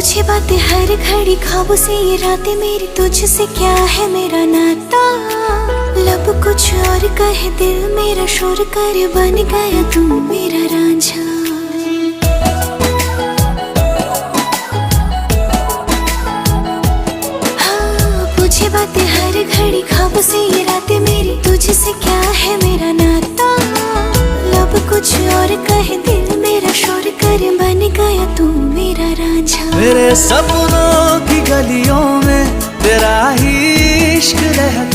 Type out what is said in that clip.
पूछे बातें हर घड़ी, ख्वाबों से ये रातें मेरी, तुझसे क्या है मेरा नाता। लब कुछ और कहे दिल मेरा शोर कर, बन गया तू मेरा रांझा। हाँ पूछे बातें हर घड़ी, ख्वाबों से ये रातें मेरी, तुझसे क्या है मेरा नाता। लब कुछ और कहे दिल मेरा शोर कर, बन गया तू मेरा रांझा। मेरे सपनों की गलियों में तेरा ही इश्क रहता